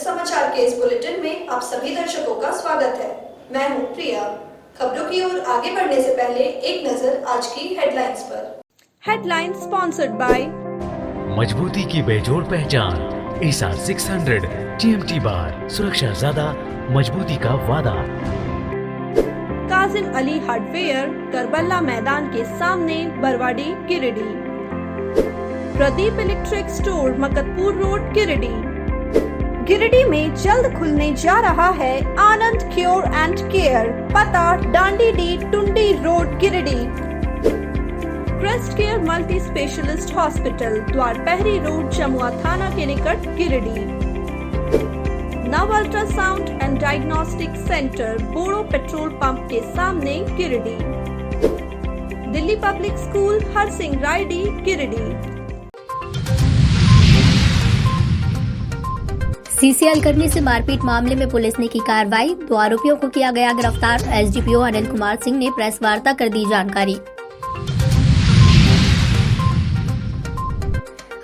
समाचार के इस बुलेटिन में आप सभी दर्शकों का स्वागत है। मैं हूं प्रिया। खबरों की ओर आगे बढ़ने से पहले एक नजर आज की हेडलाइंस पर। हेडलाइंस स्पॉन्सर्ड बाय मजबूती की बेजोड़ पहचान एसआर 600 TMT बार, सुरक्षा ज्यादा, मजबूती का वादा। काजिम अली हार्डवेयर, करबला मैदान के सामने, Barwadi, Giridih. Pradeep electric store, Maktapur road, Giridih. Giridih में जल्द खुलने जा रहा है आनंद क्योर एंड केयर, पता डांडी डी टुंडी road, Giridih. Crest care multi specialist hospital, Dwarpahari road, Jamua थाना के निकट, Giridih. Nav ultrasound and diagnostic centre, बोड़ो पेट्रोल पंप के सामने, गिरिडीह। दिल्ली पब्लिक स्कूल, हरसिंह रायडी, गिरिडीह। सीसीएल कर्मी से मारपीट मामले में पुलिस ने की कार्रवाई, 2 आरोपियों को किया गया गिरफ्तार। एसडीपीओ अनिल कुमार सिंह ने प्रेस वार्ता कर दी जानकारी।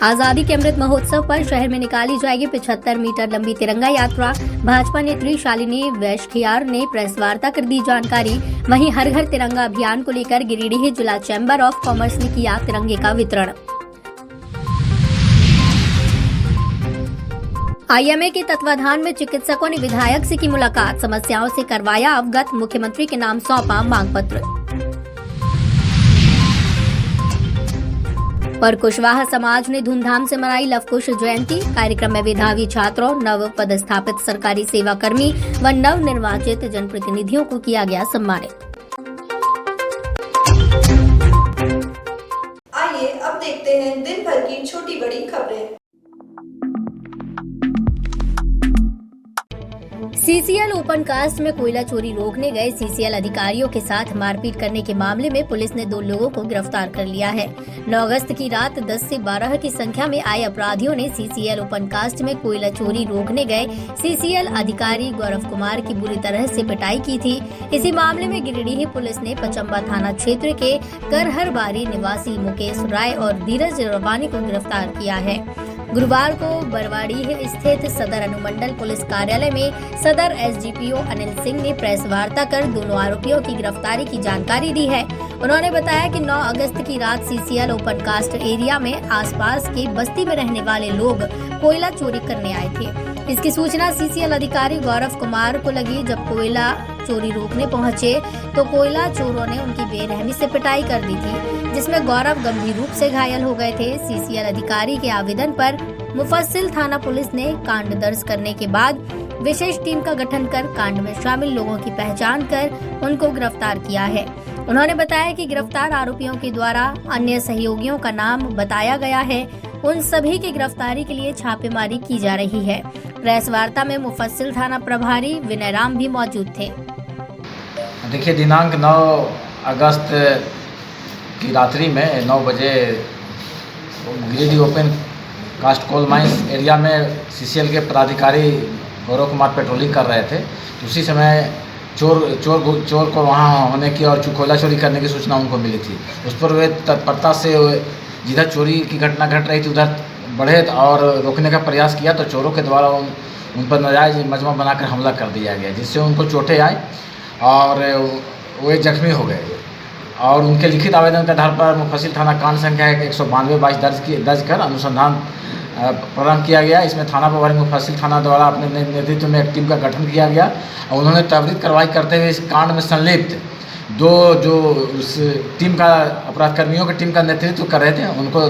आजादी के अमृत महोत्सव पर शहर में निकाली जाएगी 75 मीटर लंबी तिरंगा यात्रा। भाजपा नेत्री शालिनी वैश्खियार ने प्रेस वार्ता कर दी जानकारी। वहीं हर घर तिरंगा अभियान को लेकर गिरिडीह जिला चैम्बर ऑफ कॉमर्स ने किया तिरंगे का वितरण। आईएमए के तत्वाधान में चिकित्सकों ने विधायक से की मुलाकात, समस्याओं से करवाया अवगत, मुख्यमंत्री के नाम सौंपा मांग पत्र। पर कुशवाहा समाज ने धूमधाम से मनाई लव कुश जयंती। कार्यक्रम में मेधावी छात्रों, नव पदस्थापित सरकारी सेवाकर्मी व नव निर्वाचित जनप्रतिनिधियों को किया गया सम्मानित। आइए अब देखते हैं दिन भर की छोटी बड़ी खबरें। सीसीएल ओपन कास्ट में कोयला चोरी रोकने गए सीसीएल अधिकारियों के साथ मारपीट करने के मामले में पुलिस ने 2 लोगों को गिरफ्तार कर लिया है। 9 अगस्त की रात 10 से 12 की संख्या में आए अपराधियों ने सीसीएल ओपन कास्ट में कोयला चोरी रोकने गए सीसीएल अधिकारी गौरव कुमार की बुरी तरह से पिटाई की थी। इसी मामले में गिरिडीह पुलिस ने पचम्बा थाना क्षेत्र के करहरबारी निवासी मुकेश राय और धीरज रवानी को गिरफ्तार किया है। गुरुवार को बरवाडी स्थित सदर अनुमंडल पुलिस कार्यालय में सदर एसडीपीओ अनिल सिंह ने प्रेस वार्ता कर दोनों आरोपियों की गिरफ्तारी की जानकारी दी है। उन्होंने बताया कि 9 अगस्त की रात सीसीएल ओपन कास्ट एरिया में आसपास के बस्ती में रहने वाले लोग कोयला चोरी करने आए थे। इसकी सूचना सीसीएल अधिकारी गौरव कुमार को लगी। जब कोयला चोरी रोकने पहुंचे तो कोयला चोरों ने उनकी बेरहमी से पिटाई कर दी थी, जिसमें गौरव गंभीर रूप से घायल हो गए थे। सीसीएल अधिकारी के आवेदन पर मुफस्सिल थाना पुलिस ने कांड दर्ज करने के बाद विशेष टीम का गठन कर कांड में शामिल लोगों की पहचान कर उनको गिरफ्तार किया है। उन्होंने बताया कि गिरफ्तार आरोपियों के द्वारा अन्य सहयोगियों का नाम बताया गया है। उन सभी की गिरफ्तारी के लिए छापेमारी की जा रही है। प्रेस वार्ता में मुफस्सिल थाना प्रभारी विनय राम भी मौजूद थे। देखिए, दिनांक 9 अगस्त की रात्रि में 9 बजे Giridih open cast coal mines area में सीसीएल के पदाधिकारी गौरव कुमार पेट्रोलिंग कर रहे थे। उसी समय चोर को वहां होने की और कोयला चोरी करने की सूचना उनको मिली थी। उस पर वे तत्परता से जिधर चोरी की घटना घट रही थी उधर बढ़े और रोकने का प्रयास किया, तो चोरों के द्वारा उन पर नाजायज मजमा बनाकर हमला कर दिया गया, जिससे उनको चोटें आई और वे जख्मी हो गए। और उनके लिखित आवेदन के आधार पर मुफस्सिल थाना कांड संख्या 192/22 दर्ज कर अनुसंधान प्रारंभ किया गया। इसमें थाना प्रभारी मुफस्सिल थाना द्वारा अपने नेतृत्व में एक टीम का गठन किया गया और उन्होंने त्वरित कार्रवाई करते हुए इस कांड में संलिप्त 2 जो उस टीम का अपराधकर्मियों की टीम का नेतृत्व कर रहे थे उनको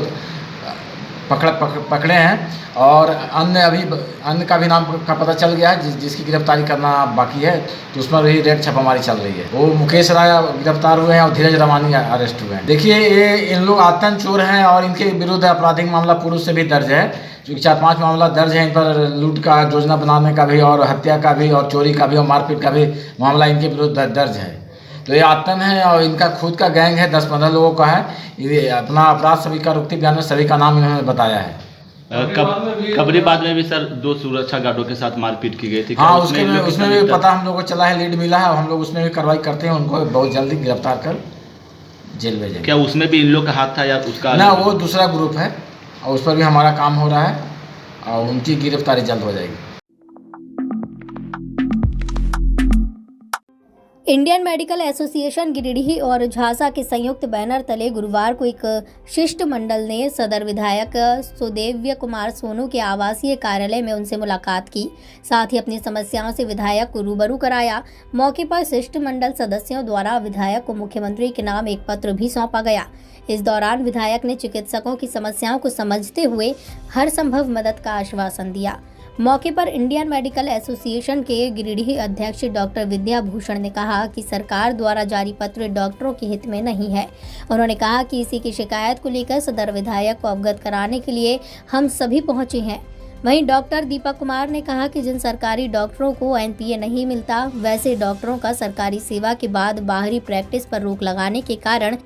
पकड़े हैं और अन्य का भी नाम का पता चल गया है, जिसकी गिरफ्तारी करना बाकी है। तो उस पर भी रेड छापामारी चल रही है। वो मुकेश राय गिरफ्तार हुए हैं और धीरज रवानी अरेस्ट हुए हैं। देखिए, ये इन लोग आतंक चोर हैं और इनके विरुद्ध आपराधिक मामला पूर्व से भी दर्ज है। जो 4-5 मामला दर्ज है इन पर लूट का योजना बनाने का भी और हत्या का भी और चोरी का भी और मारपीट का भी मामला इनके विरुद्ध दर्ज है। तो ये आतंक है और इनका खुद का गैंग है, 10-15 लोगों का है। ये अपना अपराध सभी का रुकती बयान में सभी का नाम इन्होंने बताया है। कबरीबाद में भी सर 2 सुरक्षा गार्डों के साथ मारपीट की गई थी। हाँ, उसमें भी पता हम लोगों को चला है, लीड मिला है और हम लोग उसमें भी कार्रवाई करते हैं। उनको बहुत जल्दी गिरफ्तार कर जेल भेजेंगे। क्या उसमें भी इन लोग का हाथ था या उसका? ना, वो दूसरा ग्रुप है और उस पर भी हमारा काम हो रहा है और उनकी गिरफ्तारी जल्द हो जाएगी। इंडियन मेडिकल एसोसिएशन गिरिडीह और झांसा के संयुक्त बैनर तले गुरुवार को एक शिष्टमंडल ने सदर विधायक सुदेव्य कुमार सोनू के आवासीय कार्यालय में उनसे मुलाकात की। साथ ही अपनी समस्याओं से विधायक को रूबरू कराया। मौके पर शिष्टमंडल सदस्यों द्वारा विधायक को मुख्यमंत्री के नाम एक पत्र भी सौंपा गया। इस दौरान विधायक ने चिकित्सकों की समस्याओं को समझते हुए हर संभव मदद का आश्वासन दिया। मौके पर इंडियन मेडिकल एसोसिएशन के गिरिडीह अध्यक्ष डॉक्टर विद्या भूषण ने कहा कि सरकार द्वारा जारी पत्र डॉक्टरों के हित में नहीं है। उन्होंने कहा कि इसी की शिकायत को लेकर सदर विधायक को अवगत कराने के लिए हम सभी पहुंचे हैं। वहीं डॉक्टर दीपक कुमार ने कहा कि जिन सरकारी डॉक्टरों को एनपीए नहीं मिलता, वैसे डॉक्टरों का सरकारी सेवा के बाद बाहरी प्रैक्टिस पर रोक लगाने के कारण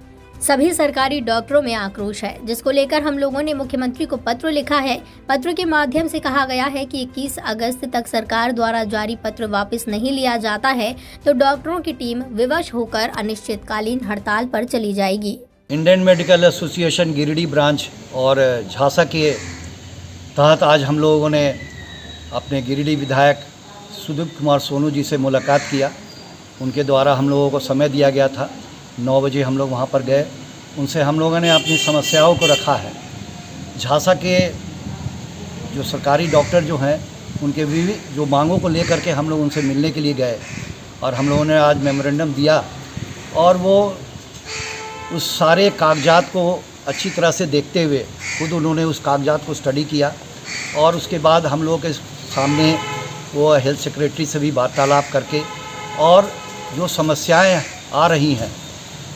सभी सरकारी डॉक्टरों में आक्रोश है, जिसको लेकर हम लोगों ने मुख्यमंत्री को पत्र लिखा है। पत्र के माध्यम से कहा गया है कि 21 अगस्त तक सरकार द्वारा जारी पत्र वापस नहीं लिया जाता है तो डॉक्टरों की टीम विवश होकर अनिश्चितकालीन हड़ताल पर चली जाएगी। Indian medical association Giridih branch और झांसा के तहत आज हम लोगों ने अपने गिरिडीह विधायक सुदेव्य कुमार सोनू जी से मुलाकात किया। उनके द्वारा हम लोगों को समय दिया गया था, 9 बजे हम लोग वहाँ पर गए। उनसे हम लोगों ने अपनी समस्याओं को रखा है। झांसा के जो सरकारी डॉक्टर जो हैं उनके विविध जो मांगों को लेकर के हम लोग उनसे मिलने के लिए गए और हम लोगों ने आज मेमोरेंडम दिया और वो उस सारे कागजात को अच्छी तरह से देखते हुए खुद उन्होंने उस कागजात को स्टडी किया और उसके बाद हम लोगों के सामने वो हेल्थ सेक्रेटरी से भी वार्तालाप करके और जो समस्याएं आ रही हैं,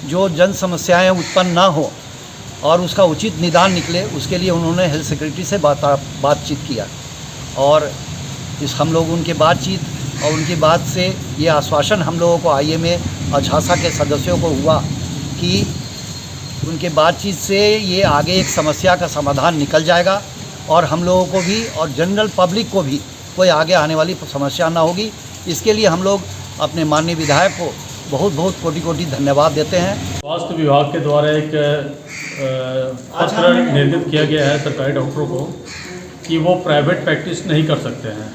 जो जन समस्याएं उत्पन्न ना हो और उसका उचित निदान निकले, उसके लिए उन्होंने हेल्थ सेक्रेटरी से बातचीत किया और हम लोग उनके बातचीत और उनकी बात से ये आश्वासन हम लोगों को आईएमए और झांसा के सदस्यों को हुआ कि उनके बातचीत से ये आगे एक समस्या का समाधान निकल जाएगा और हम लोगों को भी और जनरल पब्लिक को भी कोई आगे आने वाली समस्या ना होगी। इसके लिए हम लोग अपने माननीय विधायक को बहुत बहुत कोटि धन्यवाद देते हैं। स्वास्थ्य विभाग के द्वारा एक पत्र निर्गत किया गया है सरकारी डॉक्टरों को कि वो प्राइवेट प्रैक्टिस नहीं कर सकते हैं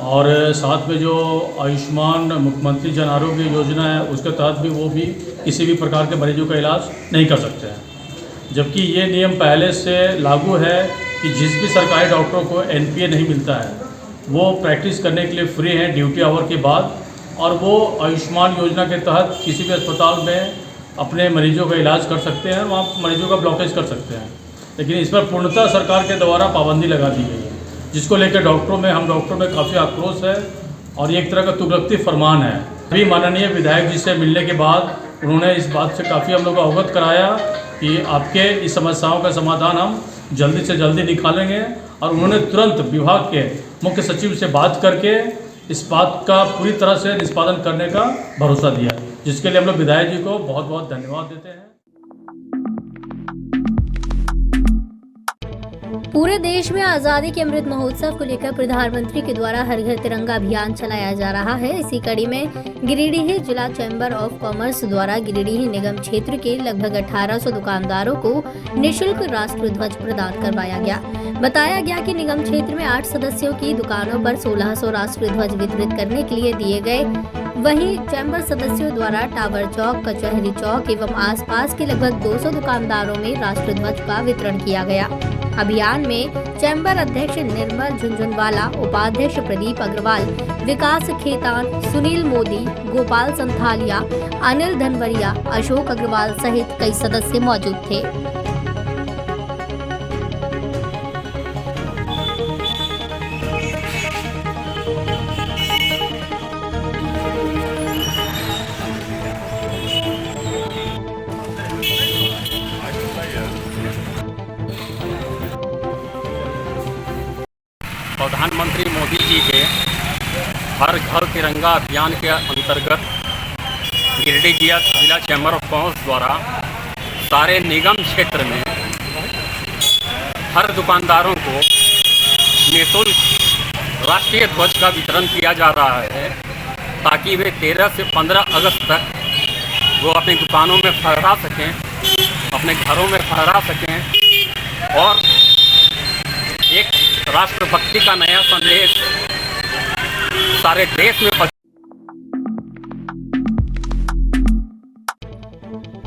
और साथ में जो आयुष्मान मुख्यमंत्री जन आरोग्य योजना है उसके तहत भी वो भी किसी भी प्रकार के मरीजों का इलाज नहीं कर सकते हैं। जबकि ये नियम पहले से लागू है कि जिस भी सरकारी डॉक्टरों को एनपीए नहीं मिलता है वो प्रैक्टिस करने के लिए फ्री हैं ड्यूटी आवर के बाद और वो आयुष्मान योजना के तहत किसी भी अस्पताल में अपने मरीजों का इलाज कर सकते हैं, वहाँ मरीजों का ब्लॉकेज कर सकते हैं। लेकिन इस पर पूर्णतः सरकार के द्वारा पाबंदी लगा दी गई है, जिसको लेकर हम डॉक्टरों में काफ़ी आक्रोश है और ये एक तरह का तुगलकी फरमान है। अभी माननीय विधायक जी से मिलने के बाद उन्होंने इस बात से काफ़ी हम लोग को अवगत कराया कि आपके इस समस्याओं का समाधान हम जल्दी से जल्दी निकालेंगे और उन्होंने तुरंत विभाग के मुख्य सचिव से बात करके इस बात का पूरी तरह से निष्पादन करने का भरोसा दिया, जिसके लिए हम लोग विधायक जी को बहुत बहुत धन्यवाद देते हैं। पूरे देश में आजादी के अमृत महोत्सव को लेकर प्रधानमंत्री के द्वारा हर घर तिरंगा अभियान चलाया जा रहा है। इसी कड़ी में गिरिडीह जिला चैम्बर ऑफ कॉमर्स द्वारा गिरिडीह निगम क्षेत्र के लगभग 1800 दुकानदारों को निःशुल्क राष्ट्र ध्वज प्रदान करवाया गया। बताया गया कि निगम क्षेत्र में 8 सदस्यों की दुकानों पर 1600 राष्ट्र ध्वज वितरित करने के लिए दिए गए। वहीं चैम्बर सदस्यों द्वारा टावर चौक, कचहरी चौक एवं आसपास के लगभग 200 दुकानदारों में राष्ट्र ध्वज का वितरण किया गया। अभियान में चैम्बर अध्यक्ष निर्मल झुंझुनवाला, उपाध्यक्ष प्रदीप अग्रवाल, विकास खेतान, सुनील मोदी, गोपाल संथालिया, अनिल धनवरिया, अशोक अग्रवाल सहित कई सदस्य मौजूद थे। प्रधानमंत्री मोदी जी के हर घर तिरंगा अभियान के अंतर्गत गिरिडीह जिला चैम्बर ऑफ कॉमर्स द्वारा सारे निगम क्षेत्र में हर दुकानदारों को निःशुल्क राष्ट्रीय ध्वज का वितरण किया जा रहा है, ताकि वे 13 से 15 अगस्त तक वो अपनी दुकानों में फहरा सकें, अपने घरों में फहरा सकें और एक राष्ट्रभक्ति का नया संदेश सारे देश में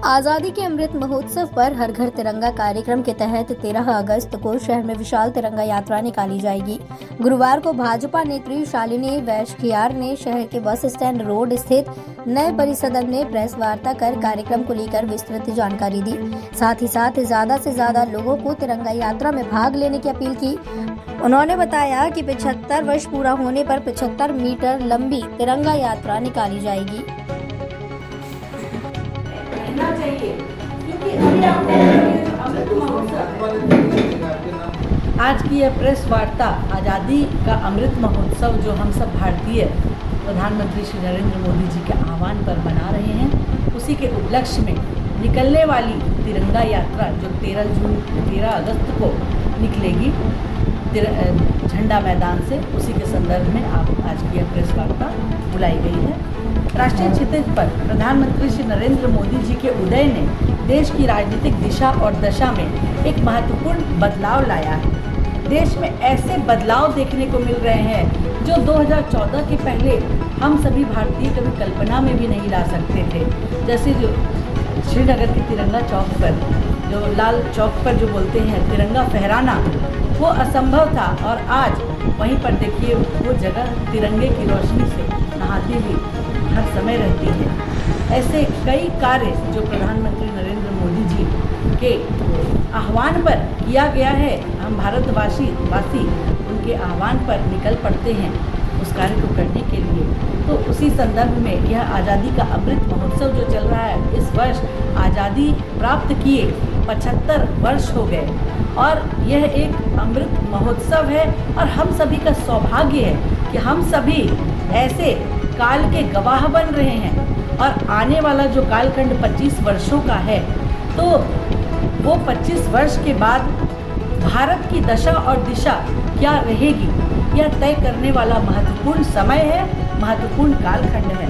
आजादी के अमृत महोत्सव पर हर घर तिरंगा कार्यक्रम के तहत 13 अगस्त को शहर में विशाल तिरंगा यात्रा निकाली जाएगी। गुरुवार को भाजपा नेत्री शालिनी वैश्यखियार ने शहर के बस स्टैंड रोड स्थित नए परिसदन में प्रेस वार्ता कर कार्यक्रम को लेकर विस्तृत जानकारी दी। साथ ही साथ ज्यादा से ज्यादा लोगों को तिरंगा यात्रा में भाग लेने की अपील की। उन्होंने बताया कि 75 वर्ष पूरा होने पर 75 मीटर लंबी तिरंगा यात्रा निकाली जाएगी। आज की यह प्रेस वार्ता आज़ादी का अमृत महोत्सव जो हम सब भारतीय प्रधानमंत्री श्री नरेंद्र मोदी जी के आह्वान पर मना रहे हैं, उसी के उपलक्ष्य में निकलने वाली तिरंगा यात्रा जो 13 अगस्त को निकलेगी झंडा मैदान से, उसी के संदर्भ में आज की यह प्रेस वार्ता बुलाई गई है। राष्ट्रीय क्षितिज पर प्रधानमंत्री श्री नरेंद्र मोदी जी के उदय ने देश की राजनीतिक दिशा और दशा में एक महत्वपूर्ण बदलाव लाया है। देश में ऐसे बदलाव देखने को मिल रहे हैं जो 2014 के पहले हम सभी भारतीय कभी कल्पना में भी नहीं ला सकते थे। जैसे जो श्रीनगर के तिरंगा चौक पर, जो लाल चौक पर जो बोलते हैं तिरंगा फहराना, वो असंभव था और आज वहीं पर देखिए वो जगह तिरंगे की रोशनी से नहाती हुई हर समय रहती है। ऐसे कई कार्य जो प्रधानमंत्री नरेंद्र मोदी जी के आह्वान पर किया गया है, हम भारतवासी उनके आह्वान पर निकल पड़ते हैं उस कार्य को करने के लिए। तो उसी संदर्भ में यह आज़ादी का अमृत महोत्सव जो चल रहा है, इस वर्ष आज़ादी प्राप्त किए 75 वर्ष हो गए और यह एक अमृत महोत्सव है और हम सभी का सौभाग्य है कि हम सभी ऐसे काल के गवाह बन रहे हैं। और आने वाला जो कालखंड 25 वर्षों का है, तो वो 25 वर्ष के बाद भारत की दशा और दिशा क्या रहेगी, यह तय करने वाला महत्वपूर्ण समय है, महत्वपूर्ण कालखंड है।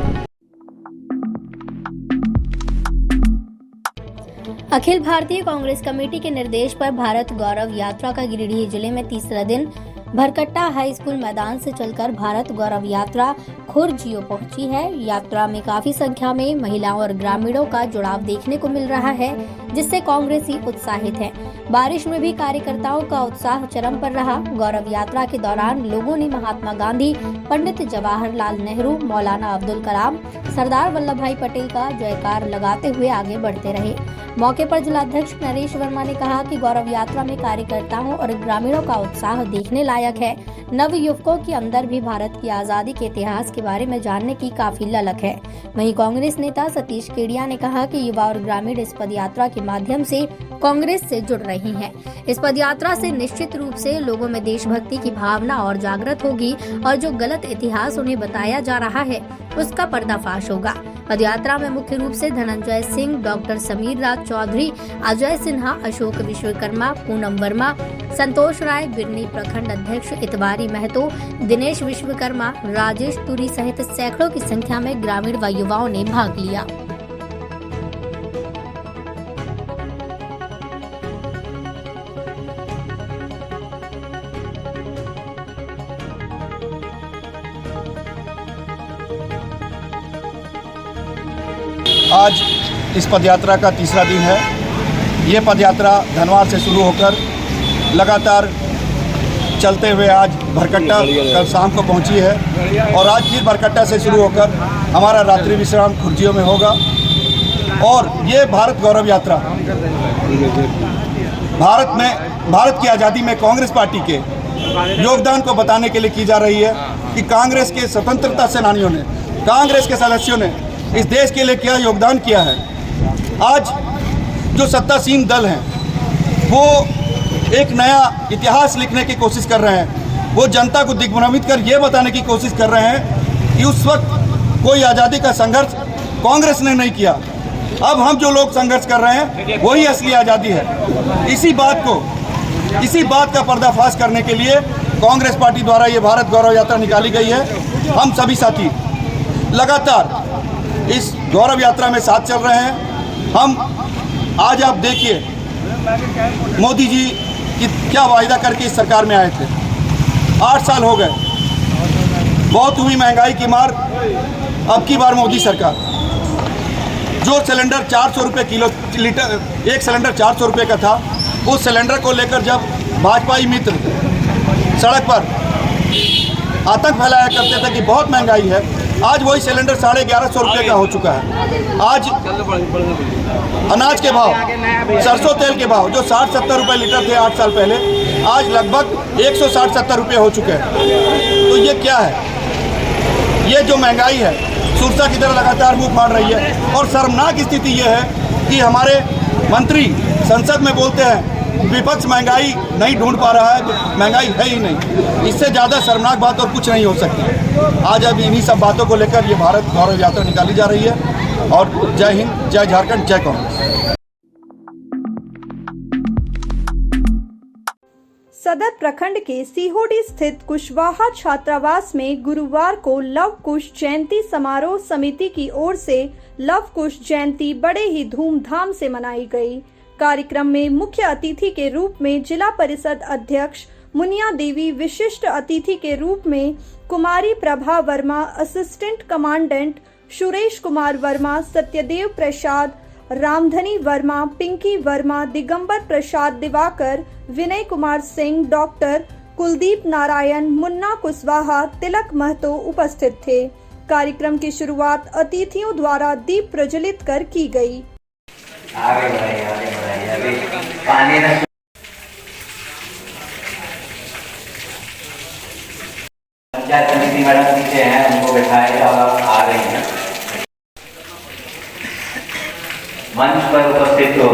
अखिल भारतीय कांग्रेस कमेटी के निर्देश पर भारत गौरव यात्रा का गिरिडीह जिले में तीसरा दिन भरकट्टा हाई स्कूल मैदान से चलकर भारत गौरव यात्रा खुर्जियो पहुंची है। यात्रा में काफी संख्या में महिलाओं और ग्रामीणों का जुड़ाव देखने को मिल रहा है, जिससे कांग्रेसी उत्साहित है। बारिश में भी कार्यकर्ताओं का उत्साह चरम पर रहा। गौरव यात्रा के दौरान लोगों ने महात्मा गांधी, पंडित जवाहरलाल नेहरू, मौलाना अब्दुल कलाम, सरदार वल्लभ भाई पटेल का जयकार लगाते हुए आगे बढ़ते रहे। मौके पर जिलाध्यक्ष नरेश वर्मा ने कहा कि गौरव यात्रा में कार्यकर्ताओं और ग्रामीणों का उत्साह देखने लायक है। नव युवकों के अंदर भी भारत की आजादी के इतिहास के बारे में जानने की काफी ललक है। वहीं कांग्रेस नेता सतीश केडिया ने कहा कि युवा और ग्रामीण इस पदयात्रा के माध्यम से कांग्रेस से जुड़ रही हैं। इस पदयात्रा से निश्चित रूप से लोगों में देशभक्ति की भावना और जागृत होगी और जो गलत इतिहास उन्हें बताया जा रहा है उसका पर्दाफाश होगा। पदयात्रा में मुख्य रूप से धनंजय सिंह, डॉक्टर समीर राज चौधरी, अजय सिन्हा, अशोक विश्वकर्मा, पूनम वर्मा, संतोष राय, बिरनी प्रखंड अध्यक्ष इतवारी महतो, दिनेश विश्वकर्मा, राजेश तुरी सहित सैकड़ों की संख्या में ग्रामीण व युवाओं ने भाग लिया। आज इस पदयात्रा का तीसरा दिन है। ये पदयात्रा धनवार से शुरू होकर लगातार चलते हुए आज भरकट्टा कल शाम को पहुंची है और आज फिर भरकट्टा से शुरू होकर हमारा रात्रि विश्राम खुर्जियों में होगा। और ये भारत गौरव यात्रा भारत की आज़ादी में कांग्रेस पार्टी के योगदान को बताने के लिए की जा रही है कि कांग्रेस के स्वतंत्रता सेनानियों ने, कांग्रेस के सदस्यों ने इस देश के लिए क्या योगदान किया है। आज जो सत्तासीन दल हैं वो एक नया इतिहास लिखने की कोशिश कर रहे हैं। वो जनता को दिग्भ्रमित कर ये बताने की कोशिश कर रहे हैं कि उस वक्त कोई आज़ादी का संघर्ष कांग्रेस ने नहीं किया। अब हम जो लोग संघर्ष कर रहे हैं वही असली आज़ादी है। इसी बात का पर्दाफाश करने के लिए कांग्रेस पार्टी द्वारा ये भारत गौरव यात्रा निकाली गई है। हम सभी साथी लगातार इस गौरव यात्रा में साथ चल रहे हैं। हम आज आप देखिए मोदी जी की क्या वायदा करके इस सरकार में आए थे। 8 साल हो गए, बहुत हुई महंगाई की मार। अब की बार मोदी सरकार जो सिलेंडर 400 रुपये किलो लीटर, एक सिलेंडर 400 रुपये का था, उस सिलेंडर को लेकर जब भाजपाई मित्र सड़क पर आतंक फैलाया करते थे कि बहुत महंगाई है, आज वही सिलेंडर 1150 रुपये का हो चुका है। आज अनाज के भाव, सरसों तेल के भाव जो 60-70 रुपये लीटर थे 8 साल पहले, आज लगभग 160-70 रुपये हो चुके हैं। तो ये क्या है? ये जो महंगाई है सुरसा की तरह लगातार मुंह फाड़ रही है। और शर्मनाक स्थिति ये है कि हमारे मंत्री संसद में बोलते हैं विपक्ष महंगाई नहीं ढूंढ पा रहा है, तो महंगाई है ही नहीं। इससे ज़्यादा शर्मनाक बात और कुछ नहीं हो सकती। आज अब इन्हीं सब बातों को लेकर ये भारत गौरव यात्रा निकाली जा रही है। और जय हिंद, जय झारखंड, जय कांग्रेस। सदर प्रखंड के सीहोडी स्थित कुशवाहा छात्रावास में गुरुवार को लव कुश जयंती समारोह समिति की ओर से लव कुश जयंती बड़े ही धूमधाम से मनाई गई। कार्यक्रम में मुख्य अतिथि के रूप में जिला परिषद अध्यक्ष मुनिया देवी, विशिष्ट अतिथि के रूप में कुमारी प्रभा वर्मा, असिस्टेंट कमांडेंट सुरेश कुमार वर्मा, सत्यदेव प्रसाद, रामधनी वर्मा, पिंकी वर्मा, दिगंबर प्रसाद दिवाकर, विनय कुमार सिंह, डॉक्टर कुलदीप नारायण, मुन्ना कुशवाहा, तिलक महतो उपस्थित थे। कार्यक्रम की शुरुआत अतिथियों द्वारा दीप प्रज्वलित कर की गई। आगे बढ़ाइए, आगे बढ़ाइए। अभी पानी रख पंचायत समिति मैडम पीछे हैं, उनको बिठाएगा और आ रही हैं। मंच पर उपस्थित हो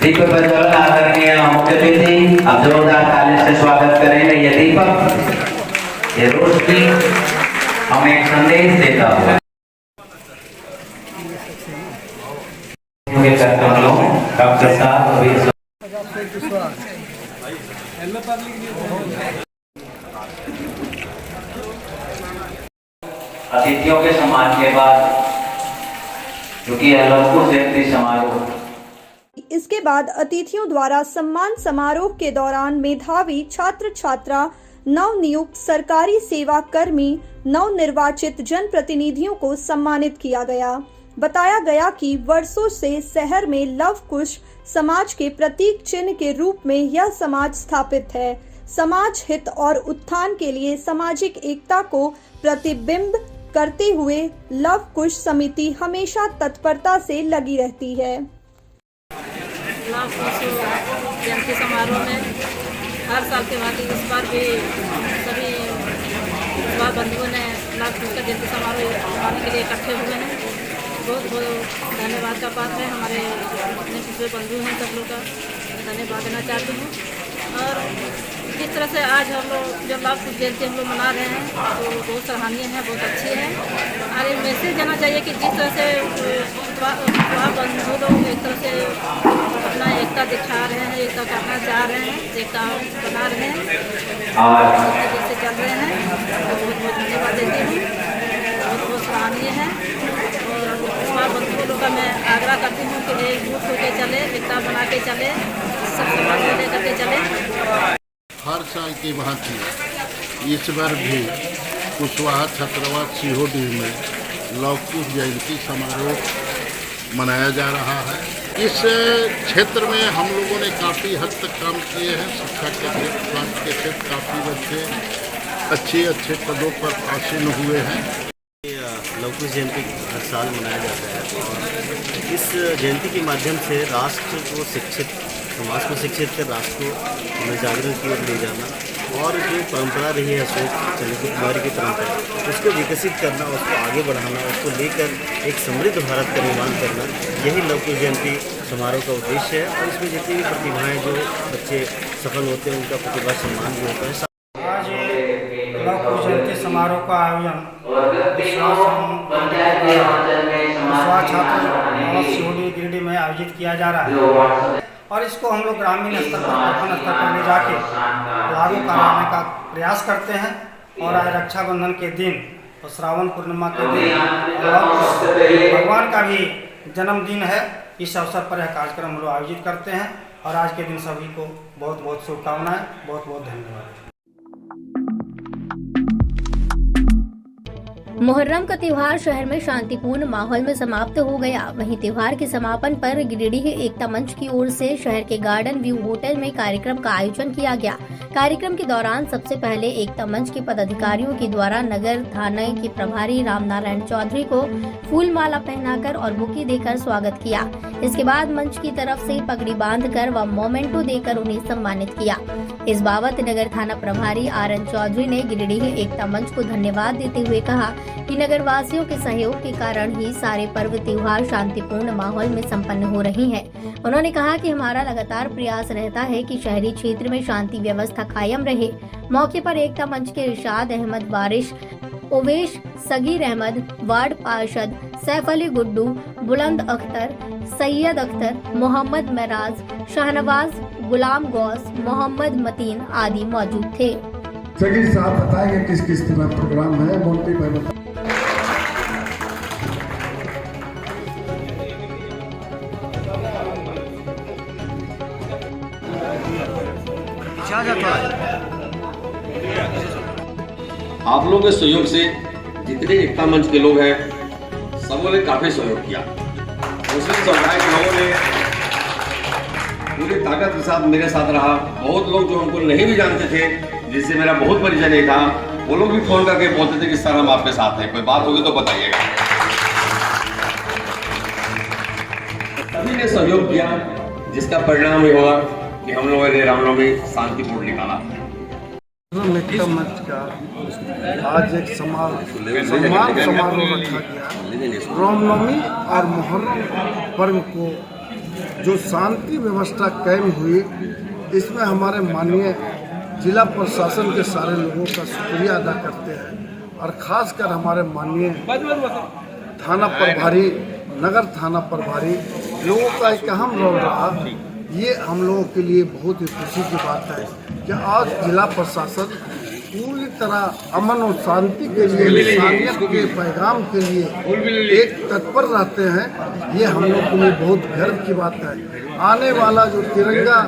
दीप प्रज्वलन आदरणीय मुख्य अतिथि, अब जोरदार ताली से स्वागत करेंगे। ये दीपक, ये रोशनी हमें एक संदेश देता है। डॉक्टर साहब अतिथियों के सम्मान के बाद क्योंकि लव कुश जयंती समारोह, इसके बाद अतिथियों द्वारा सम्मान समारोह के दौरान मेधावी छात्र छात्रा, नव नियुक्त सरकारी सेवा कर्मी, नव निर्वाचित जनप्रतिनिधियों को सम्मानित किया गया। बताया गया कि वर्षों से शहर में लव कुश समाज के प्रतीक चिन्ह के रूप में यह समाज स्थापित है। समाज हित और उत्थान के लिए सामाजिक एकता को प्रतिबिंब करते हुए लव कुश समिति हमेशा तत्परता से लगी रहती है। लव कुश जयंती समारोह में हर साल के भांति इस बार भी सभी युवा बंधुओं ने लव कुश का जयंती समारोह मनाने के लिए इकट्ठे हुए हैं। बहुत बहुत धन्यवाद का पात्र है। हमारे अपने पिछले बंधु हैं, सब लोग का धन्यवाद देना चाहती हूँ। और जिस तरह से आज हम लोग जब लव कुश जयंती हम लोग मना रहे हैं तो बहुत सराहनीय है, बहुत अच्छी है। और एक मैसेज देना चाहिए कि जिस तरह से वह बंधु लोग एक तरह से अपना एकता दिखा रहे हैं, एकता करना चाह रहे हैं, एकता बना रहे हैं, जैसे चल रहे हैं, बहुत बहुत धन्यवाद देती हूँ। बहुत बहुत सराहनीय है। और बंधु लोगों का मैं आग्रह करती हूँ कि एकजुट होकर चले, एकता बना के चले, सब समाज को लेकर के चले। हर साल की भांति इस बार भी कुशवाहा छात्रावास सीहोडी में लव कुश जयंती समारोह मनाया जा रहा है। इस क्षेत्र में हम लोगों ने काफ़ी हद तक काम किए हैं। शिक्षा के क्षेत्र, स्वास्थ्य के क्षेत्र काफ़ी बच्चे अच्छे पदों पर आसीन हुए हैं। लव कुश जयंती हर साल मनाया जाता है और इस जयंती के माध्यम से राष्ट्र को शिक्षित, समाज को शिक्षित कर राष्ट्र को जागरण की ओर ले जाना और जो परंपरा रही है अशोक चंद्र कुमार की परंपरा, उसको विकसित करना, उसको आगे बढ़ाना, उसको लेकर एक समृद्ध भारत का निर्माण करना, यही लव कुश जयंती समारोह का उद्देश्य है। और इसमें जितनी भी प्रतिभाएँ जो बच्चे सफल होते हैं उनका प्रतिभा सम्मान भी होता है। आज लव कुश जयंती समारोह का आयोजन छात्र सीहोडी गिरिडीह में आयोजित किया जा रहा है और इसको हम लोग ग्रामीण स्तर पर, प्रखंड स्तर पर ले जाके लागू कराने का प्रयास करते हैं। और आज रक्षाबंधन के दिन और श्रावण पूर्णिमा के दिन भगवान का भी जन्मदिन है। इस अवसर पर यह कार्यक्रम हम लोग आयोजित करते हैं और आज के दिन सभी को बहुत बहुत शुभकामनाएं, बहुत बहुत धन्यवाद। मुहर्रम का त्योहार शहर में शांतिपूर्ण माहौल में समाप्त हो गया। वहीं त्योहार के समापन पर गिरिडीह एकता मंच की ओर से शहर के गार्डन व्यू होटल में कार्यक्रम का आयोजन किया गया। कार्यक्रम के दौरान सबसे पहले एकता मंच के पदाधिकारियों के द्वारा नगर थाने के प्रभारी रामनारायण चौधरी को फूल माला पहनाकर और बुके देकर स्वागत किया। इसके बाद मंच की तरफ से पगड़ी बांधकर व मोमेंटो देकर उन्हें सम्मानित किया। इस बाबत नगर थाना प्रभारी RN चौधरी ने गिरिडीह एकता मंच को धन्यवाद देते हुए कहा कि नगर वासियों के सहयोग के कारण ही सारे पर्व त्योहार शांतिपूर्ण माहौल में संपन्न हो रहे हैं। उन्होंने कहा कि हमारा लगातार प्रयास रहता है कि शहरी क्षेत्र में शांति व्यवस्था कायम रहे। मौके पर एकता मंच के इरशाद अहमद वारिश, ओवेश सगीर अहमद, वार्ड पार्षद सैफ अली गुड्डू, बुलंद अख्तर, सैयद अख्तर, मोहम्मद महराज, शाहनवाज, गुलाम गौस, मोहम्मद मतीन आदि मौजूद थे। सगीर साहब बताएंगे किस किस तरह प्रोग्राम है। मोंटी भाई बताएं। आप लोगों के सहयोग से जितने एकता मंच के लोग हैं सबों ने काफी सहयोग किया। मुस्लिम समुदाय के लोगों ने पूरी ताकत के साथ मेरे साथ रहा। बहुत लोग जो हमको नहीं भी जानते थे, जिससे मेरा बहुत परिचय नहीं था, वो लोग भी फोन करके बोलते थे कि सर हम आपके साथ हैं, कोई बात होगी तो बताइएगा। सभी ने सहयोग किया, जिसका परिणाम ये हुआ कि हम लोगों ने रामनवमी शांतिपूर्ण निकाला। एकता मंच का आज एक सम्मान समारोह रखा गया। रामनवमी और मुहर्रम पर्व को जो शांति व्यवस्था कायम हुई, इसमें हमारे माननीय जिला प्रशासन के सारे लोगों का शुक्रिया अदा करते हैं और खासकर हमारे माननीय थाना प्रभारी, नगर थाना प्रभारी लोगों का एक अहम रोल रहा। ये हम लोगों के लिए बहुत ही खुशी की बात है कि आज जिला प्रशासन पूरी तरह अमन और शांति के लिए, इंसानियत के पैगाम के लिए एक तत्पर रहते हैं। ये हम लोग के लिए बहुत गर्व की बात है। आने वाला जो तिरंगा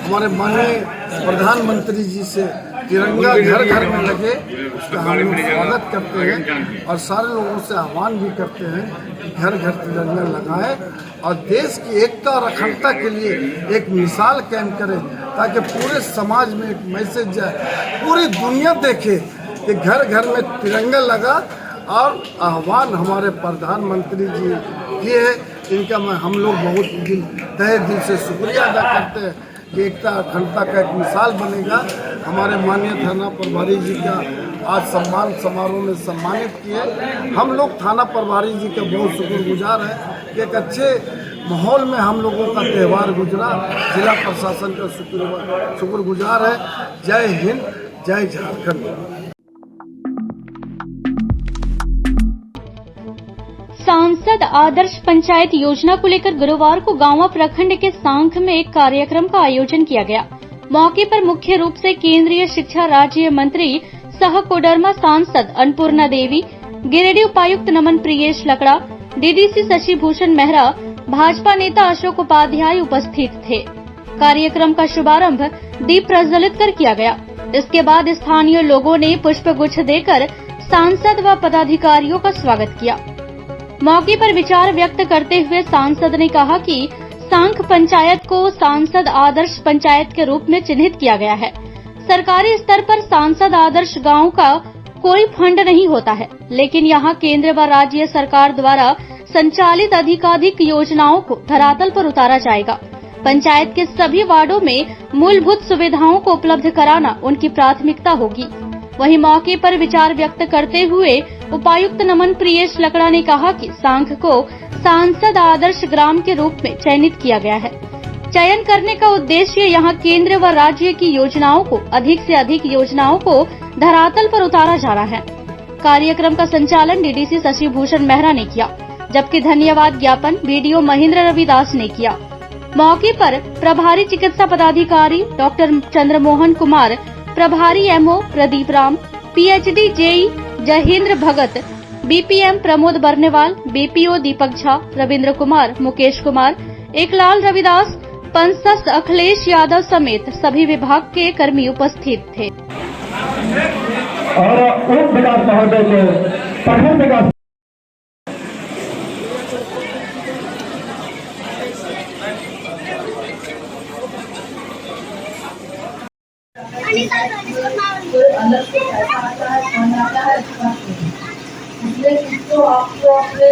हमारे माननीय प्रधानमंत्री जी से तिरंगा घर घर में लगे, उसका हम लोग स्वागत करते हैं और सारे लोगों से आह्वान भी करते हैं कि घर घर तिरंगा लगाएं और देश की एकता और अखंडता के लिए एक मिसाल कायम करें, ताकि पूरे समाज में एक मैसेज जाए, पूरी दुनिया देखे कि घर घर में तिरंगा लगा। और आह्वान हमारे प्रधानमंत्री जी किए हैं, इनका हम लोग बहुत तहे दिल से शुक्रिया अदा करते हैं कि एकता अखंडता का एक मिसाल बनेगा। हमारे माननीय थाना प्रभारी जी का आज सम्मान समारोह में सम्मानित किए। हम लोग थाना प्रभारी जी का बहुत शुक्रगुजार हैं कि एक अच्छे माहौल में हम लोगों का त्यौहार गुजरा। जिला प्रशासन का शुक्रगुजार है। जय हिंद, जय झारखंड। सांसद आदर्श पंचायत योजना को लेकर गुरुवार को गांवा प्रखंड के सांख में एक कार्यक्रम का आयोजन किया गया। मौके पर मुख्य रूप से केंद्रीय शिक्षा राज्य मंत्री सह कोडरमा सांसद अन्नपूर्णा देवी, गिरिडीह उपायुक्त नमन प्रियेश लकड़ा, DDC शशि भूषण मेहरा, भाजपा नेता अशोक उपाध्याय उपस्थित थे। कार्यक्रम का शुभारंभ दीप प्रज्वलित कर किया गया। इसके बाद स्थानीय लोगों ने पुष्प गुच्छ देकर सांसद व पदाधिकारियों का स्वागत किया। मौके पर विचार व्यक्त करते हुए सांसद ने कहा कि सांख पंचायत को सांसद आदर्श पंचायत के रूप में चिन्हित किया गया है। सरकारी स्तर पर सांसद आदर्श गांव का कोई फंड नहीं होता है, लेकिन यहां केंद्र व राज्य सरकार द्वारा संचालित अधिकाधिक योजनाओं को धरातल पर उतारा जाएगा। पंचायत के सभी वार्डों में मूलभूत सुविधाओं को उपलब्ध कराना उनकी प्राथमिकता होगी। वहीं मौके पर विचार व्यक्त करते हुए उपायुक्त नमन प्रियेश लकड़ा ने कहा कि सांख को सांसद आदर्श ग्राम के रूप में चयनित किया गया है। चयन करने का उद्देश्य यहां केंद्र व राज्य की योजनाओं को अधिक से अधिक योजनाओं को धरातल पर उतारा जा रहा है। कार्यक्रम का संचालन DDC शशि भूषण मेहरा ने किया, जबकि धन्यवाद ज्ञापन BDO महेंद्र रविदास ने किया। मौके पर प्रभारी चिकित्सा पदाधिकारी डॉक्टर चंद्रमोहन कुमार, प्रभारी MO Pradeep Ram, PhD JE Jayendra भगत, BPM प्रमोद बर्नेवाल, BPO दीपक झा, रविंद्र कुमार, मुकेश कुमार, एकलाल रविदास, पंसद अखिलेश यादव समेत सभी विभाग के कर्मी उपस्थित थे। और उप विकास महोदय को प्रखंड विकास अलग से पैसा आता है, फंड आता है, इसलिए इसको आपको अपने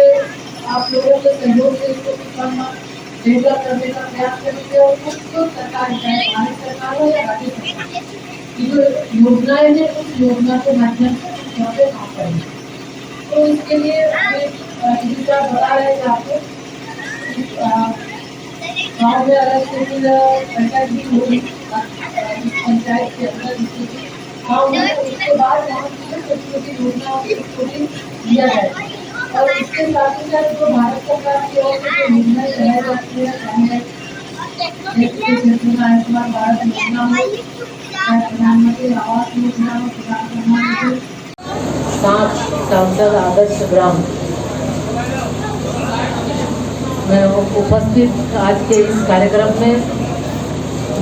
आप लोगों के सहयोग से इसको करना डेवलप करने का प्रयास करेंगे और कुछ सरकार चाहे भारत सरकार हो या राज्य सरकार की जो योजनाएं हैं उस योजना के माध्यम से हम यहाँ पे काम करेंगे। तो इसके लिए हमें बता रहे हैं आपको गाँव में अलग से पंचायत भी होगी, पंचायत के अंदर गाँव में उसके बाद वहाँ छोटी छोटी योजनाओं को दिया जाएगा। और इसके साथ ही साथ जो भारत सरकार की ओर से जो योजनाएं चलाई जाती है, आयुष्मान भारत योजना हो, प्रधानमंत्री आवास योजना हो, प्रधानमंत्री 7 सांसद आदर्श ग्राम में उपस्थित आज के इस कार्यक्रम में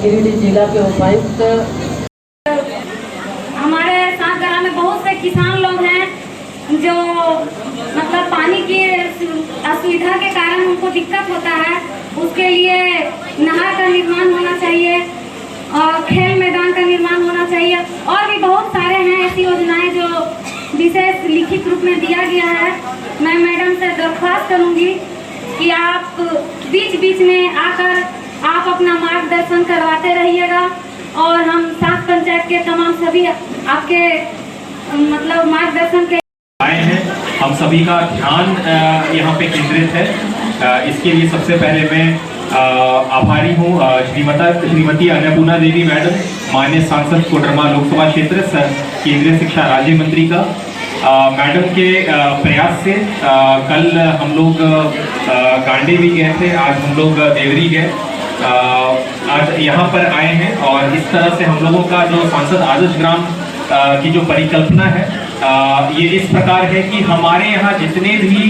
गिरिडीह जिला के उपायुक्त, हमारे साथ ग्राम में बहुत से किसान लोग हैं जो मतलब पानी की असुविधा के कारण उनको दिक्कत होता है। उसके लिए नहर का निर्माण होना चाहिए और खेल मैदान का निर्माण होना चाहिए और भी बहुत सारे हैं ऐसी योजनाएं जो विशेष लिखित रूप में दिया गया है। मैं मैडम से दरख्वास्त करूंगी कि आप बीच बीच में आकर आप अपना मार्गदर्शन करवाते रहिएगा और हम सात पंचायत के तमाम सभी आपके मतलब मार्गदर्शन के आए हैं। हम सभी का ध्यान यहाँ पे केंद्रित है। इसके लिए सबसे पहले मैं आभारी हूँ श्रीमती अन्नपूर्णा देवी मैडम, माननीय सांसद कोडरमा लोकसभा क्षेत्र केंद्रीय शिक्षा राज्य मंत्री का। मैडम के प्रयास से कल हम लोग गांडी भी गए थे, आज हम लोग देवरी गए, आज यहाँ पर आए हैं। और इस तरह से हम लोगों का जो सांसद आदर्श ग्राम की जो परिकल्पना है ये इस प्रकार है कि हमारे यहाँ जितने भी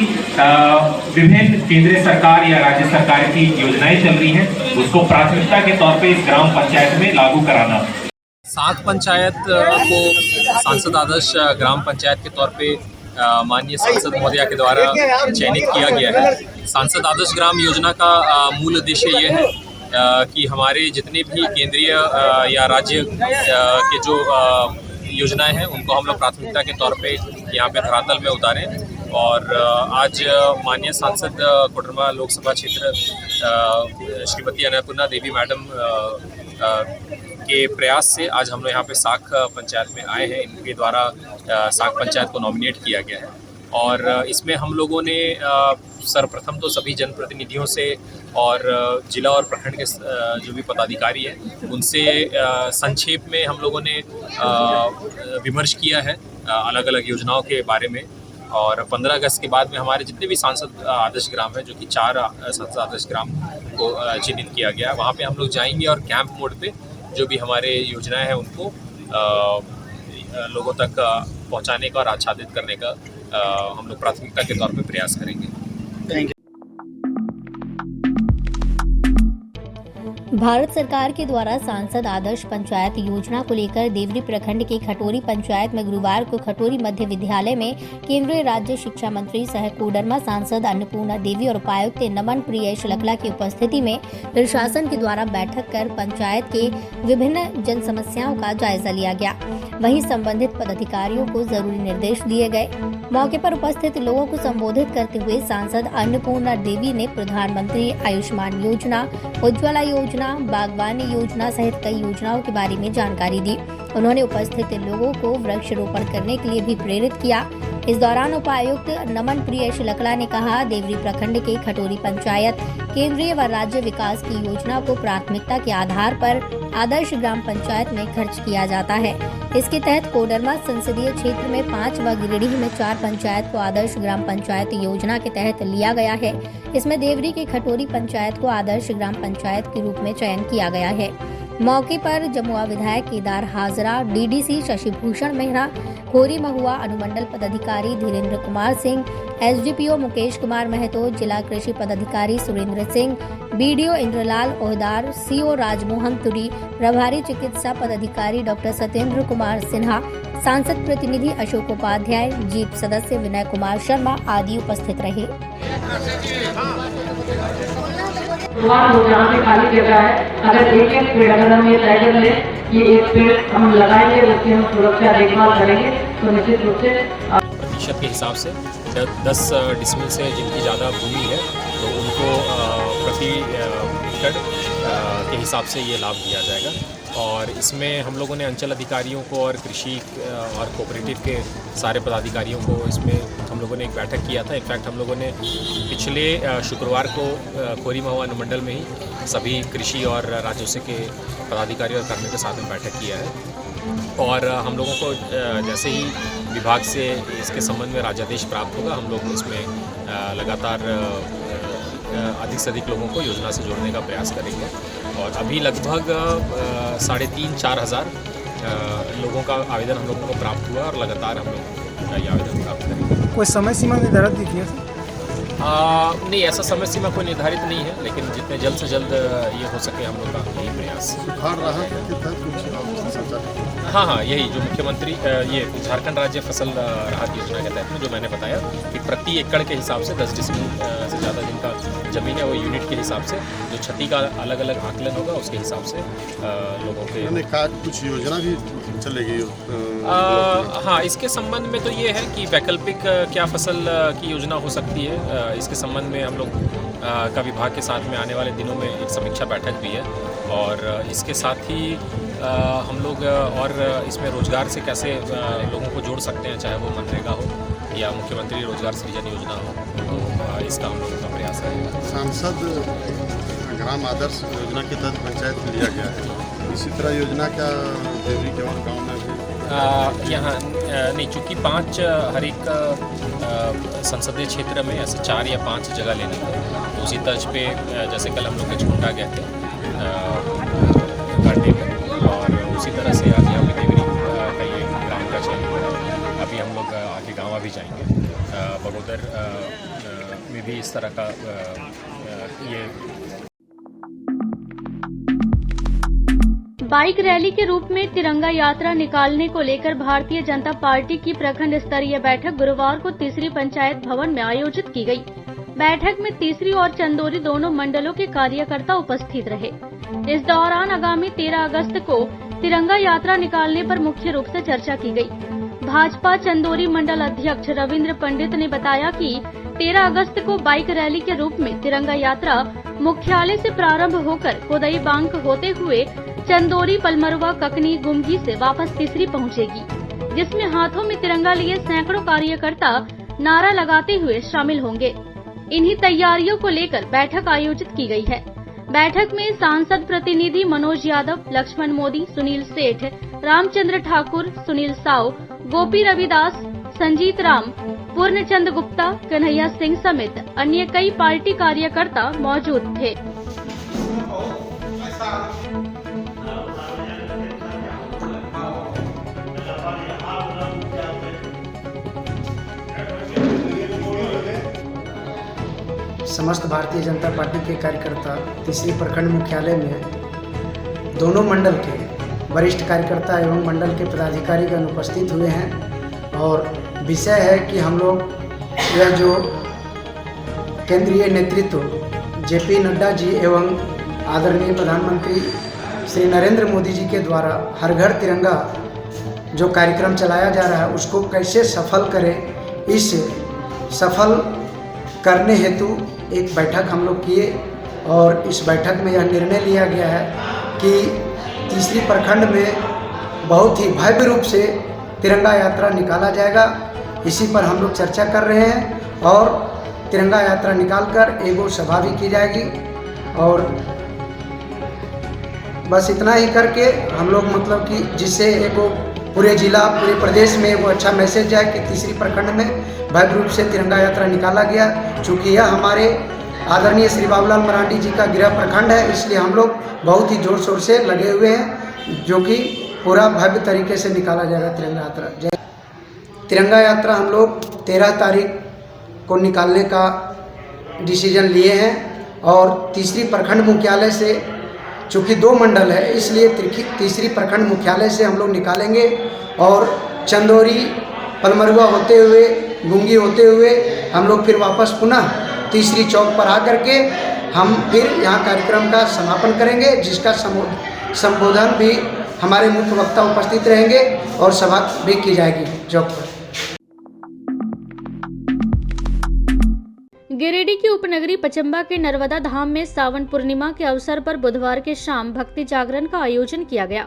विभिन्न केंद्र सरकार या राज्य सरकार की योजनाएं चल रही हैं उसको प्राथमिकता के तौर पे इस ग्राम पंचायत में लागू कराना। सात पंचायत को सांसद आदर्श ग्राम पंचायत के तौर पे माननीय सांसद महोदया के द्वारा चयनित किया गया है। सांसद आदर्श ग्राम योजना का मूल उद्देश्य ये है कि हमारे जितने भी केंद्रीय या राज्य के जो योजनाएं हैं उनको हम लोग प्राथमिकता के तौर पे यहाँ पे धरातल में उतारें। और आज माननीय सांसद कोडरमा लोकसभा क्षेत्र श्रीमती अन्नपूर्णा देवी मैडम के प्रयास से आज हम लोग यहाँ पे साख पंचायत में आए हैं। इनके द्वारा साख पंचायत को नॉमिनेट किया गया है और इसमें हम लोगों ने सर्वप्रथम तो सभी जनप्रतिनिधियों से और जिला और प्रखंड के जो भी पदाधिकारी हैं उनसे संक्षेप में हम लोगों ने विमर्श किया है अलग अलग योजनाओं के बारे में। और 15 अगस्त के बाद में हमारे जितने भी सांसद आदर्श ग्राम हैं, जो कि 4 सांसद आदर्श ग्राम को चिन्हित किया गया, वहाँ पे हम लोग जाएंगे और कैंप मोड पे जो भी हमारे योजनाएं हैं उनको लोगों तक पहुँचाने का और आच्छादित करने का हम लोग प्राथमिकता के तौर पे प्रयास करेंगे। भारत सरकार के द्वारा सांसद आदर्श पंचायत योजना को लेकर देवरी प्रखंड के खटोरी पंचायत में गुरुवार को खटोरी मध्य विद्यालय में केंद्रीय राज्य शिक्षा मंत्री सह कोडरमा सांसद अन्नपूर्णा देवी और उपायुक्त नमन प्रिय श्लकला की उपस्थिति में प्रशासन के द्वारा बैठक कर पंचायत के विभिन्न जन समस्याओं का जायजा लिया गया। वहीं संबंधित पदाधिकारियों को जरूरी निर्देश दिए गए। मौके पर उपस्थित लोगों को संबोधित करते हुए सांसद अन्नपूर्णा देवी ने प्रधानमंत्री आयुष्मान योजना, उज्ज्वला योजना, बागवानी योजना सहित कई योजनाओं के बारे में जानकारी दी। उन्होंने उपस्थित लोगों को वृक्षारोपण करने के लिए भी प्रेरित किया। इस दौरान उपायुक्त नमन प्रिय श्लकला ने कहा, देवरी प्रखंड के खटोरी पंचायत केंद्रीय व राज्य विकास की योजना को प्राथमिकता के आधार पर आदर्श ग्राम पंचायत में खर्च किया जाता है। इसके तहत कोडरमा संसदीय क्षेत्र में 5 व गिरिडीह में 4 पंचायत को आदर्श ग्राम पंचायत योजना के तहत लिया गया है। इसमें देवरी के खटोरी पंचायत को आदर्श ग्राम पंचायत के रूप में चयन किया गया है। मौके पर जमुआ विधायक केदार हाजरा, डीडीसी शशिभूषण मेहरा, खोरी महुआ अनुमंडल पदाधिकारी धीरेन्द्र कुमार सिंह, एसडीपीओ मुकेश कुमार महतो, जिला कृषि पदाधिकारी सुरेंद्र सिंह, बीडीओ इंद्रलाल ओहदार, सीओ राजमोहन तुरी, प्रभारी चिकित्सा पदाधिकारी डॉक्टर सत्येंद्र कुमार सिन्हा, सांसद प्रतिनिधि अशोक उपाध्याय, जीप सदस्य विनय कुमार शर्मा आदि उपस्थित रहे। जहाँ पे खाली जगह है, अगर एक पेड़ अगर हम ये तय कर ले कि एक पेड़ हम लगाएंगे, उसकी हम सुरक्षा देखभाल करेंगे, तो निश्चित रूप से प्रतिशत के हिसाब से 10 डिसमिल से जिनकी ज़्यादा भूमि है तो उनको प्रति एकड़ के हिसाब से ये लाभ दिया जाएगा। और इसमें हम लोगों ने अंचल अधिकारियों को और कृषि और कोऑपरेटिव के सारे पदाधिकारियों को इसमें हम लोगों ने एक बैठक किया था। इनफैक्ट हम लोगों ने पिछले शुक्रवार को खोरी महुआ अनुमंडल में ही सभी कृषि और राजस्व के पदाधिकारी और कर्मियों के साथ में बैठक किया है। और हम लोगों को जैसे ही विभाग से इसके संबंध में राज्यादेश प्राप्त होगा, हम लोग इसमें लगातार अधिक से अधिक लोगों को योजना से जोड़ने का प्रयास करेंगे। और अभी लगभग 3,500-4 हज़ार लोगों का आवेदन हम लोगों को प्राप्त हुआ और लगातार हम लोग ये आवेदन प्राप्त करेंगे। कोई समय सीमा निर्धारित दिखी है? नहीं, ऐसा समय सीमा कोई निर्धारित नहीं है, लेकिन जितने जल्द से जल्द ये हो सके हम लोग का यही प्रयास। सुखाड़ राहत के तहत हाँ, यही जो मुख्यमंत्री ये झारखंड राज्य फसल राहत योजना के तहत में जो मैंने बताया कि प्रति एकड़ के हिसाब से 10 डिसमिल से ज़्यादा जिनका ज़मीन है वो यूनिट के हिसाब से जो क्षति का अलग अलग आकलन होगा उसके हिसाब से लोगों के कुछ योजना भी चलेगी। हाँ, इसके संबंध में तो ये है कि वैकल्पिक क्या फसल की योजना हो सकती है, इसके संबंध में हम लोग का विभाग के साथ में आने वाले दिनों में एक समीक्षा बैठक भी है। और इसके साथ ही हम लोग और इसमें रोजगार से कैसे लोगों को जोड़ सकते हैं, चाहे वो मनरेगा हो या मुख्यमंत्री रोजगार सृजन योजना हो, तो इसका हम लोगों का प्रयास रहेगा। सांसद ग्राम आदर्श योजना के तहत पंचायत में लिया गया है, इसी तरह योजना का देवरी के और गाँव में भी यहाँ नहीं, चूँकि 5 हर एक संसदीय क्षेत्र में ऐसे 4 या 5 जगह लेने थे, तो उसी तर्ज पे जैसे कल हम लोग के छोटा गए थे करने में, और उसी तरह से आज यहाँ पे देवरी का ये ग्राम का चयन हुआ है। अभी हम लोग आगे गाँव भी जाएंगे, बगोदर में भी इस तरह का ये बाइक रैली के रूप में तिरंगा यात्रा निकालने को लेकर भारतीय जनता पार्टी की प्रखंड स्तरीय बैठक गुरुवार को तीसरी पंचायत भवन में आयोजित की गई। बैठक में तीसरी और चंदोरी दोनों मंडलों के कार्यकर्ता उपस्थित रहे। इस दौरान आगामी 13 अगस्त को तिरंगा यात्रा निकालने पर मुख्य रूप से चर्चा की गई। भाजपा चंदोरी मंडल अध्यक्ष रविंद्र पंडित ने बताया कि 13 अगस्त को बाइक रैली के रूप में तिरंगा यात्रा मुख्यालय से प्रारंभ होकर कोदई बांक होते हुए चंदोरी, पलमरुआ, ककनी, गुमगी से वापस तीसरी पहुंचेगी, जिसमें हाथों में तिरंगा लिए सैकड़ों कार्यकर्ता नारा लगाते हुए शामिल होंगे। इन्हीं तैयारियों को लेकर बैठक आयोजित की गई है। बैठक में सांसद प्रतिनिधि मनोज यादव, लक्ष्मण मोदी, सुनील सेठ, रामचंद्र ठाकुर, सुनील साव, गोपी रविदास, संजीत राम, पूर्णचंद गुप्ता, कन्हैया सिंह समेत अन्य कई पार्टी कार्यकर्ता मौजूद थे। समस्त भारतीय जनता पार्टी के कार्यकर्ता तीसरी प्रखंड मुख्यालय में दोनों मंडल के वरिष्ठ कार्यकर्ता एवं मंडल के पदाधिकारी गण उपस्थित हुए हैं। और विषय है कि हम लोग यह जो केंद्रीय नेतृत्व जेपी नड्डा जी एवं आदरणीय प्रधानमंत्री श्री नरेंद्र मोदी जी के द्वारा हर घर तिरंगा जो कार्यक्रम चलाया जा रहा है उसको कैसे सफल करें, इस सफल करने हेतु एक बैठक हम लोग किए। और इस बैठक में यह निर्णय लिया गया है कि तीसरी प्रखंड में बहुत ही भव्य रूप से तिरंगा यात्रा निकाला जाएगा। इसी पर हम लोग चर्चा कर रहे हैं और तिरंगा यात्रा निकालकर एगो सभा भी की जाएगी। और बस इतना ही करके हम लोग मतलब कि जिससे एगो पूरे जिला पूरे प्रदेश में वो अच्छा मैसेज जाए कि तीसरी प्रखंड में भव्य रूप से तिरंगा यात्रा निकाला गया। चूँकि यह हमारे आदरणीय श्री बाबूलाल मरांडी जी का गृह प्रखंड है, इसलिए हम लोग बहुत ही जोर शोर से लगे हुए हैं जो कि पूरा भव्य तरीके से निकाला जाएगा तिरंगा यात्रा। तिरंगा यात्रा हम लोग 13 तारीख को निकालने का डिसीजन लिए हैं। और तीसरी प्रखंड मुख्यालय से, चूँकि 2 मंडल है इसलिए तीसरी प्रखंड मुख्यालय से हम लोग निकालेंगे। और चंदौरी पलमरुआ होते हुए गुंगी होते हुए हम लोग फिर वापस पुनः तीसरी चौक पर आकर के हम फिर यहाँ कार्यक्रम का समापन करेंगे, जिसका संबोधन भी हमारे मुख्य वक्ता उपस्थित रहेंगे और सभा भी की जाएगी चौक पर। गिरिडीह के उपनगरी पचम्बा के नर्मदा धाम में सावन पूर्णिमा के अवसर पर बुधवार के शाम भक्ति जागरण का आयोजन किया गया।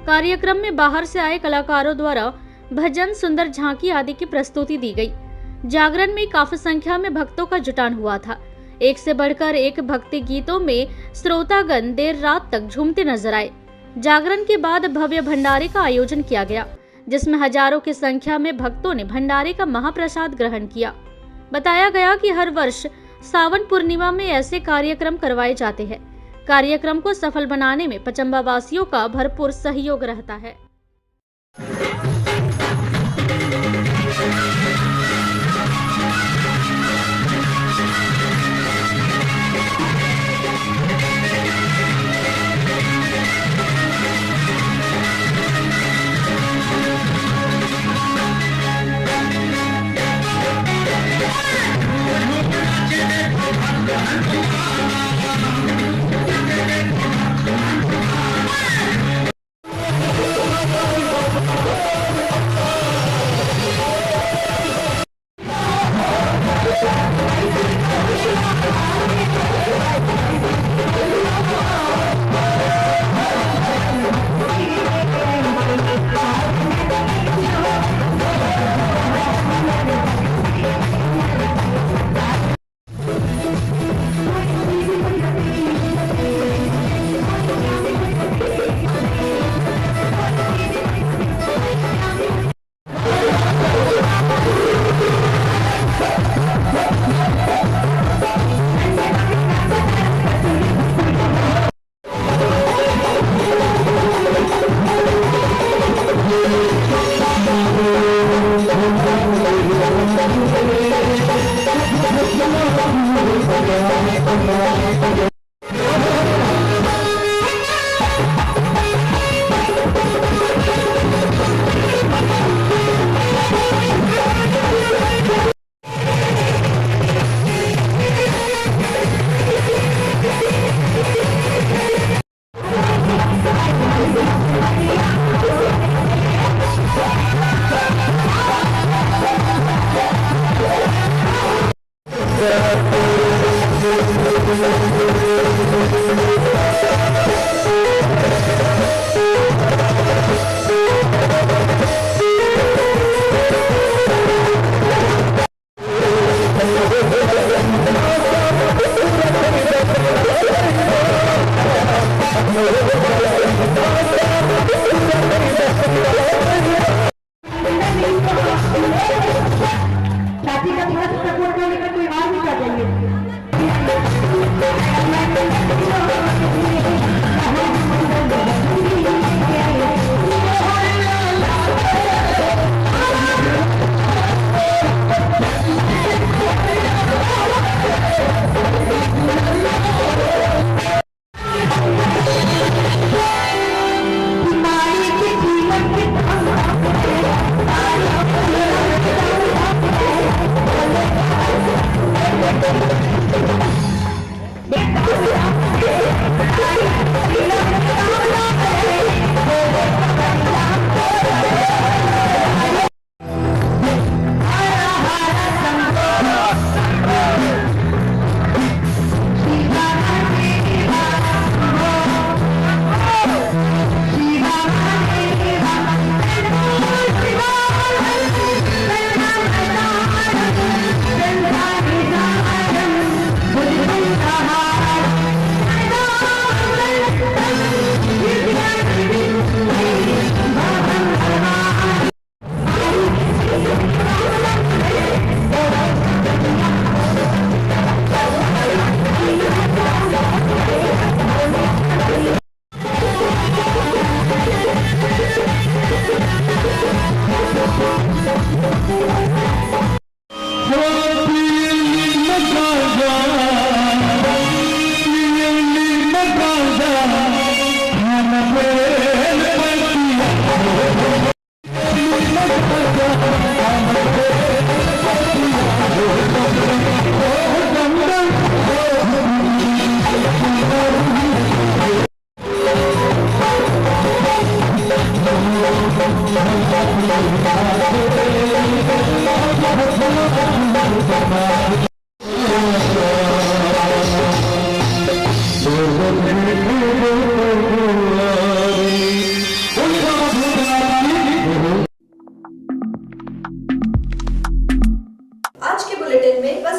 कार्यक्रम में बाहर से आए कलाकारों द्वारा भजन, सुंदर झांकी आदि की प्रस्तुति दी गई। जागरण में काफी संख्या में भक्तों का जुटान हुआ था। एक से बढ़कर एक भक्ति गीतों में श्रोतागण देर रात तक झूमते नजर आए। जागरण के बाद भव्य भंडारे का आयोजन किया गया, जिसमें हजारों की संख्या में भक्तों ने भंडारे का महाप्रसाद ग्रहण किया। बताया गया कि हर वर्ष सावन पूर्णिमा में ऐसे कार्यक्रम करवाए जाते हैं। कार्यक्रम को सफल बनाने में पचम्बा वासियों का भरपूर सहयोग रहता है।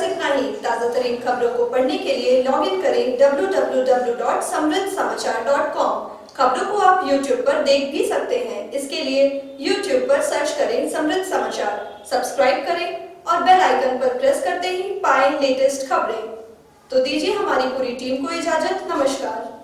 इतना ही। ताज़ा तरीन खबरों को पढ़ने के लिए लॉग इन करें www.samriddhsamachar.com। खबरों को आप YouTube पर देख भी सकते हैं। इसके लिए YouTube पर सर्च करें समृद्ध समाचार, सब्सक्राइब करें और बेल आइकन पर प्रेस करते ही पाएं लेटेस्ट खबरें। तो दीजिए हमारी पूरी टीम को इजाजत। नमस्कार।